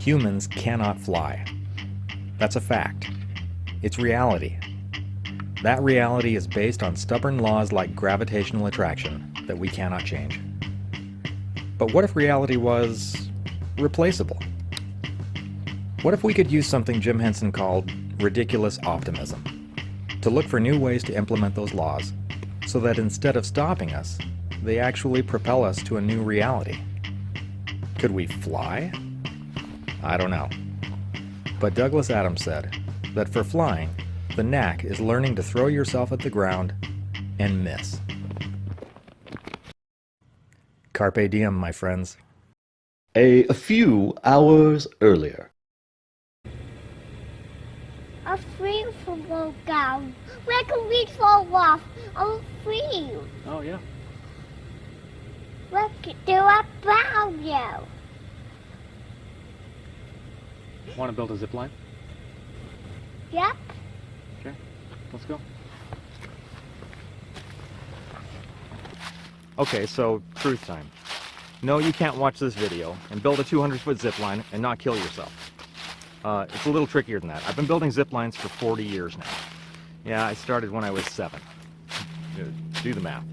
Humans cannot fly. That's a fact. It's reality. That reality is based on stubborn laws like gravitational attraction that we cannot change. But what if reality was replaceable? What if we could use something Jim Henson called ridiculous optimism to look for new ways to implement those laws so that instead of stopping us, they actually propel us to a new reality? Could we fly? I don't know. But Douglas Adams said that for flying, the knack is learning to throw yourself at the ground and miss. Carpe diem, my friends. A few hours earlier. I'm free from go down. Where can we fall off? I'm free. Oh, yeah. What can do about you? Want to build a zip line? Yep. Okay, let's go. Okay, so truth time. No, you can't watch this video and build a 200-foot zip line and not kill yourself. It's a little trickier than that. I've been building zip lines for 40 years now. Yeah, I started when I was 7. Do the math.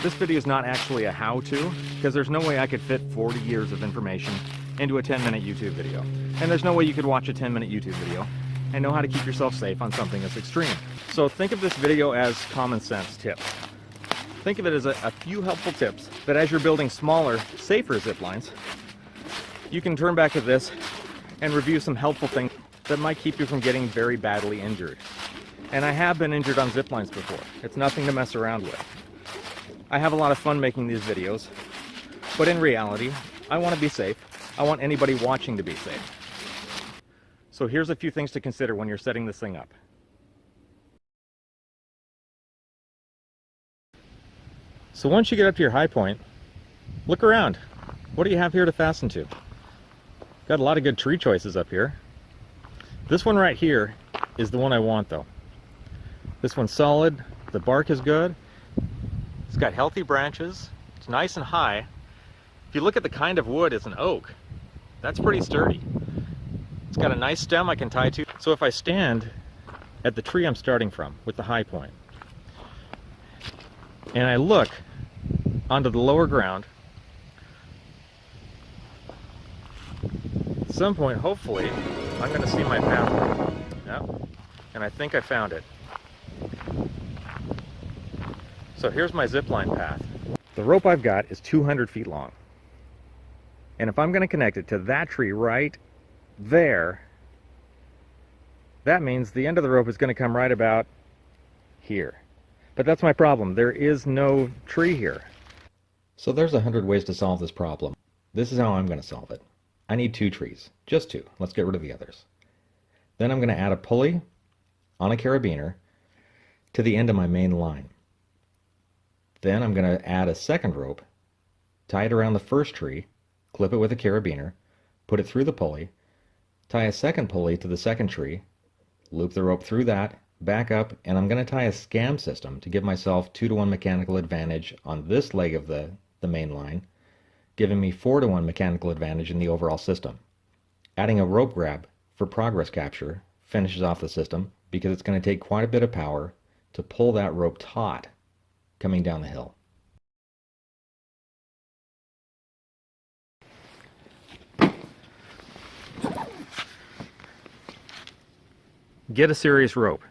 This video is not actually a how-to, because there's no way I could fit 40 years of information into a 10-minute YouTube video. And there's no way you could watch a 10-minute YouTube video and know how to keep yourself safe on something that's extreme. So think of this video as common sense tips. Think of it as a few helpful tips that as you're building smaller, safer zip lines, you can turn back to this and review some helpful things that might keep you from getting very badly injured. And I have been injured on zip lines before. It's nothing to mess around with. I have a lot of fun making these videos, but in reality, I want to be safe. I want anybody watching to be safe. So here's a few things to consider when you're setting this thing up. So once you get up to your high point, look around. What do you have here to fasten to? Got a lot of good tree choices up here. This one right here is the one I want though. This one's solid, the bark is good, it's got healthy branches, it's nice and high. If you look at the kind of wood, it's an oak. That's pretty sturdy. It's got a nice stem I can tie to. So if I stand at the tree I'm starting from with the high point, and I look onto the lower ground, at some point, hopefully, I'm going to see my path. Yep. And I think I found it. So here's my zipline path. The rope I've got is 200 feet long. And if I'm going to connect it to that tree right there, that means the end of the rope is going to come right about here. But that's my problem. There is no tree here. So there's 100 ways to solve this problem. This is how I'm going to solve it. I need 2 trees. Just 2. Let's get rid of the others. Then I'm going to add a pulley on a carabiner to the end of my main line. Then I'm going to add a second rope, tie it around the first tree, clip it with a carabiner, put it through the pulley, tie a second pulley to the second tree, loop the rope through that, back up, and I'm going to tie a scam system to give myself 2-to-1 mechanical advantage on this leg of the main line, giving me 4-to-1 mechanical advantage in the overall system. Adding a rope grab for progress capture finishes off the system because it's going to take quite a bit of power to pull that rope taut coming down the hill. Get a serious rope.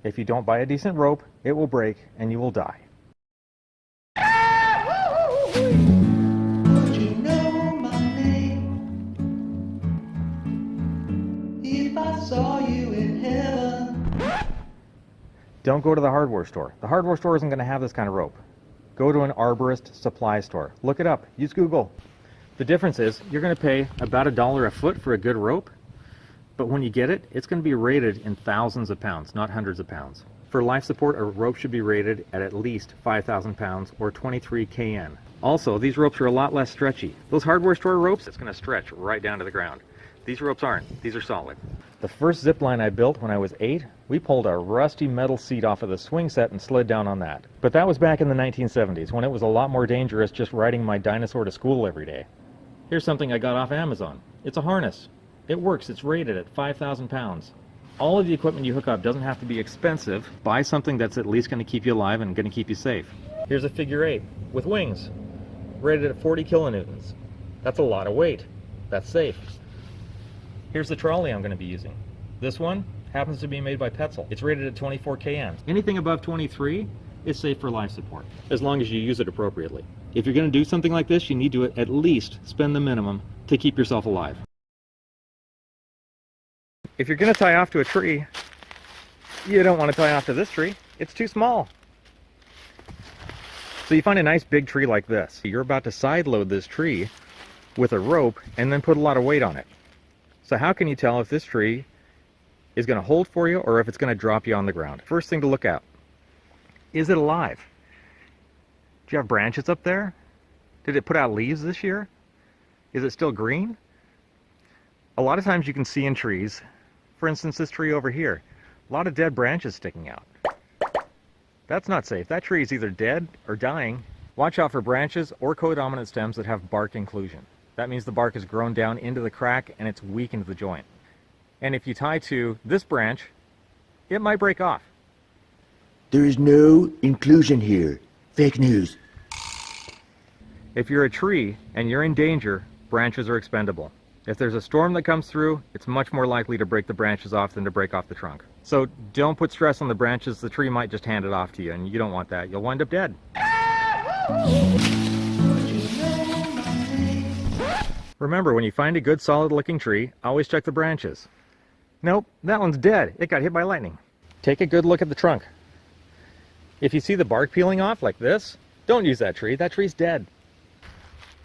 If you don't buy a decent rope, it will break and you will die. Would you know my name if I saw you in heaven? Don't go to the hardware store. The hardware store isn't going to have this kind of rope. Go to an arborist supply store. Look it up. Use Google. The difference is you're going to pay about $1 a foot for a good rope, but when you get it, it's going to be rated in thousands of pounds, not hundreds of pounds. For life support, a rope should be rated at least 5,000 pounds or 23 kN. Also, these ropes are a lot less stretchy. Those hardware store ropes, it's going to stretch right down to the ground. These ropes aren't. These are solid. The first zip line I built when I was 8, we pulled a rusty metal seat off of the swing set and slid down on that. But that was back in the 1970s, when it was a lot more dangerous just riding my dinosaur to school every day. Here's something I got off Amazon. It's a harness. It works. It's rated at 5,000 pounds. All of the equipment you hook up doesn't have to be expensive. Buy something that's at least going to keep you alive and going to keep you safe. Here's a figure 8 with wings, rated at 40 kilonewtons. That's a lot of weight. That's safe. Here's the trolley I'm going to be using. This one happens to be made by Petzl. It's rated at 24 kN. Anything above 23 is safe for life support, as long as you use it appropriately. If you're going to do something like this, you need to at least spend the minimum to keep yourself alive. If you're going to tie off to a tree, you don't want to tie off to this tree. It's too small. So you find a nice big tree like this. You're about to side load this tree with a rope and then put a lot of weight on it. So how can you tell if this tree is going to hold for you or if it's going to drop you on the ground? First thing to look at, is it alive? Do you have branches up there? Did it put out leaves this year? Is it still green? A lot of times you can see in trees, for instance this tree over here, a lot of dead branches sticking out. That's not safe. That tree is either dead or dying. Watch out for branches or codominant stems that have bark inclusion. That means the bark has grown down into the crack and it's weakened the joint. And if you tie to this branch, it might break off. There is no inclusion here. Fake news. If you're a tree and you're in danger, branches are expendable. If there's a storm that comes through, it's much more likely to break the branches off than to break off the trunk. So don't put stress on the branches. The tree might just hand it off to you, and you don't want that. You'll wind up dead. Remember, when you find a good solid looking tree, always check the branches. Nope, that one's dead. It got hit by lightning. Take a good look at the trunk. If you see the bark peeling off like this, don't use that tree. That tree's dead.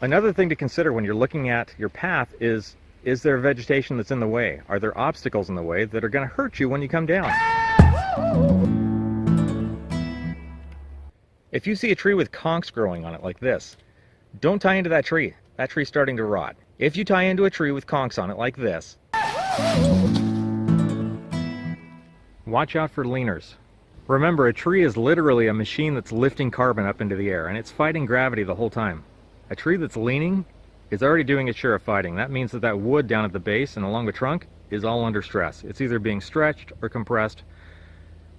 Another thing to consider when you're looking at your path is there vegetation that's in the way? Are there obstacles in the way that are going to hurt you when you come down? If you see a tree with conchs growing on it like this, don't tie into that tree. That tree's starting to rot. If you tie into a tree with conchs on it like this, watch out for leaners. Remember, a tree is literally a machine that's lifting carbon up into the air, and it's fighting gravity the whole time. A tree that's leaning is already doing its share of fighting. That means that that wood down at the base and along the trunk is all under stress. It's either being stretched or compressed.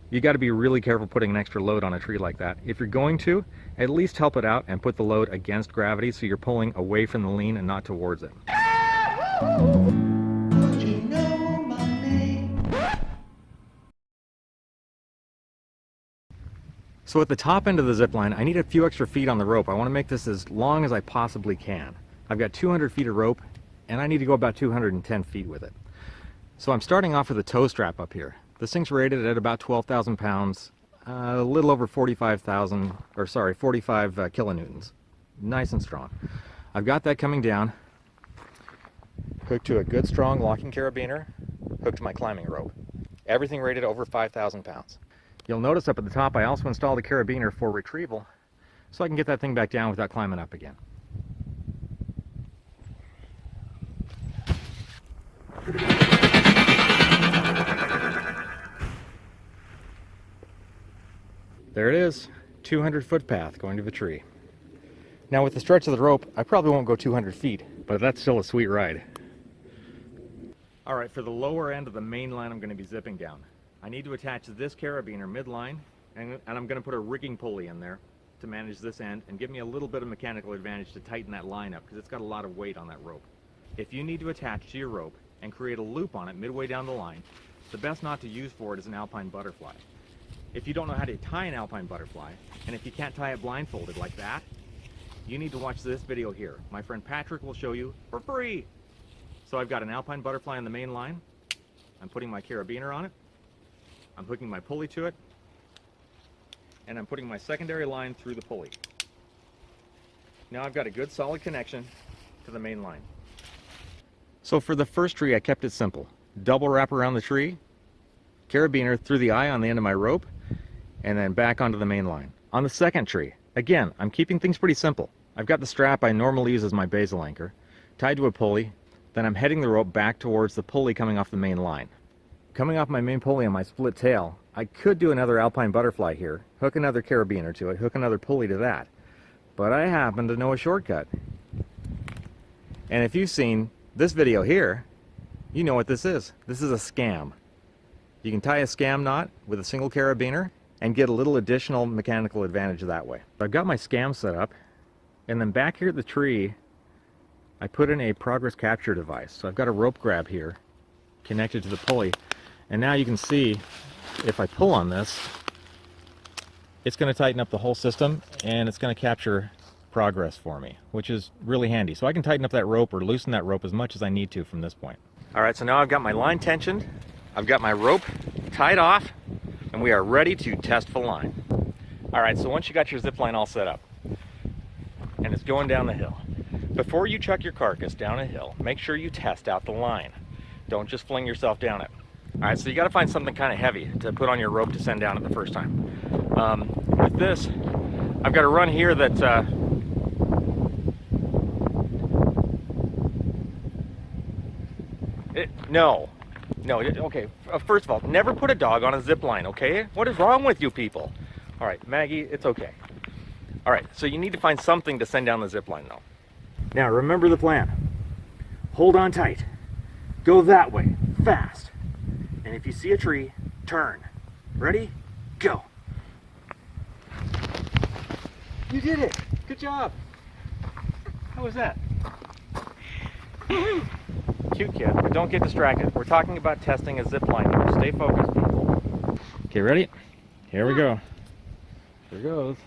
You got to be really careful putting an extra load on a tree like that. If you're going to, at least help it out and put the load against gravity so you're pulling away from the lean and not towards it. Would you know my name? So at the top end of the zip line, I need a few extra feet on the rope. I want to make this as long as I possibly can. I've got 200 feet of rope, and I need to go about 210 feet with it. So I'm starting off with a tow strap up here. This thing's rated at about 12,000 pounds, a little over 45 kilonewtons. Nice and strong. I've got that coming down, hooked to a good strong locking carabiner, hooked to my climbing rope. Everything rated over 5,000 pounds. You'll notice up at the top I also installed a carabiner for retrieval so I can get that thing back down without climbing up again. There it is, 200-foot path going to the tree. Now with the stretch of the rope, I probably won't go 200 feet, but that's still a sweet ride. Alright, for the lower end of the main line I'm going to be zipping down. I need to attach this carabiner midline, and I'm going to put a rigging pulley in there to manage this end and give me a little bit of mechanical advantage to tighten that line up because it's got a lot of weight on that rope. If you need to attach to your rope and create a loop on it midway down the line, the best knot to use for it is an alpine butterfly. If you don't know how to tie an alpine butterfly, and if you can't tie it blindfolded like that, you need to watch this video here. My friend Patrick will show you for free. So I've got an alpine butterfly on the main line. I'm putting my carabiner on it. I'm hooking my pulley to it, and I'm putting my secondary line through the pulley. Now I've got a good solid connection to the main line. So for the first tree I kept it simple. Double wrap around the tree, carabiner through the eye on the end of my rope, and then back onto the main line. On the second tree, again, I'm keeping things pretty simple. I've got the strap I normally use as my basal anchor, tied to a pulley, then I'm heading the rope back towards the pulley coming off the main line. Coming off my main pulley on my split tail, I could do another alpine butterfly here, hook another carabiner to it, hook another pulley to that. But I happen to know a shortcut. And if you've seen this video here, you know what this is. This is a scam. You can tie a scam knot with a single carabiner and get a little additional mechanical advantage that way. I've got my scam set up, and then back here at the tree, I put in a progress capture device. So I've got a rope grab here connected to the pulley, and now you can see if I pull on this, it's going to tighten up the whole system, and it's going to capture progress for me, which is really handy. So I can tighten up that rope or loosen that rope as much as I need to from this point. All right, so now I've got my line tensioned, I've got my rope tied off, and we are ready to test the line. All right, so once you got your zip line all set up and it's going down the hill, before you chuck your carcass down a hill, make sure you test out the line. Don't just fling yourself down it. All right, so you got to find something kind of heavy to put on your rope to send down it the first time. With this, I've got a run here that okay, first of all, never put a dog on a zip line, okay? What is wrong with you people? All right, Maggie, it's okay. All right, so you need to find something to send down the zip line though. Now remember the plan. Hold on tight. Go that way, fast. And if you see a tree, turn. Ready? Go. You did it. Good job. How was that? Cute kid, but don't get distracted. We're talking about testing a zip line here. Stay focused, people. Okay, ready? Here we go. Here goes.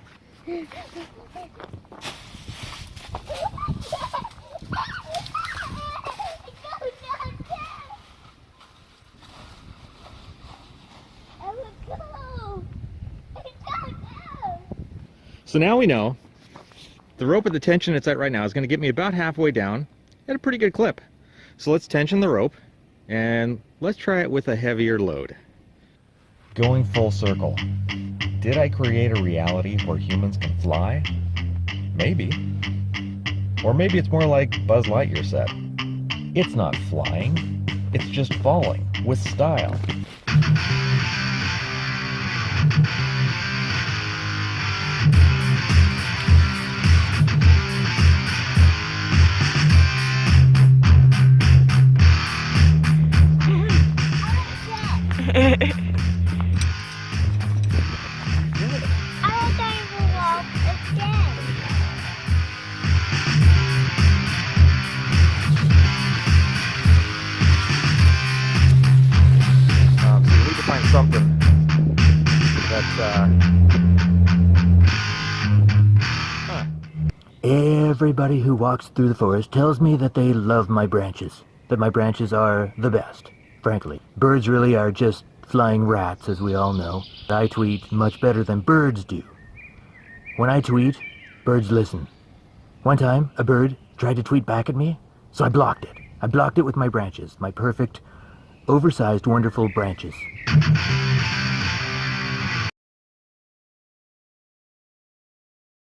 So now we know the rope at the tension it's at right now is going to get me about halfway down at a pretty good clip. So let's tension the rope and let's try it with a heavier load. Going full circle. Did I create a reality where humans can fly? Maybe. Or maybe it's more like Buzz Lightyear said. It's not flying, it's just falling with style. Something that's Everybody who walks through the forest tells me that they love my branches, that my branches are the best, frankly. Birds really are just flying rats, as we all know. I tweet much better than birds do. When I tweet, birds listen. One time, a bird tried to tweet back at me, so I blocked it. I blocked it with my branches, my perfect, oversized, wonderful branches.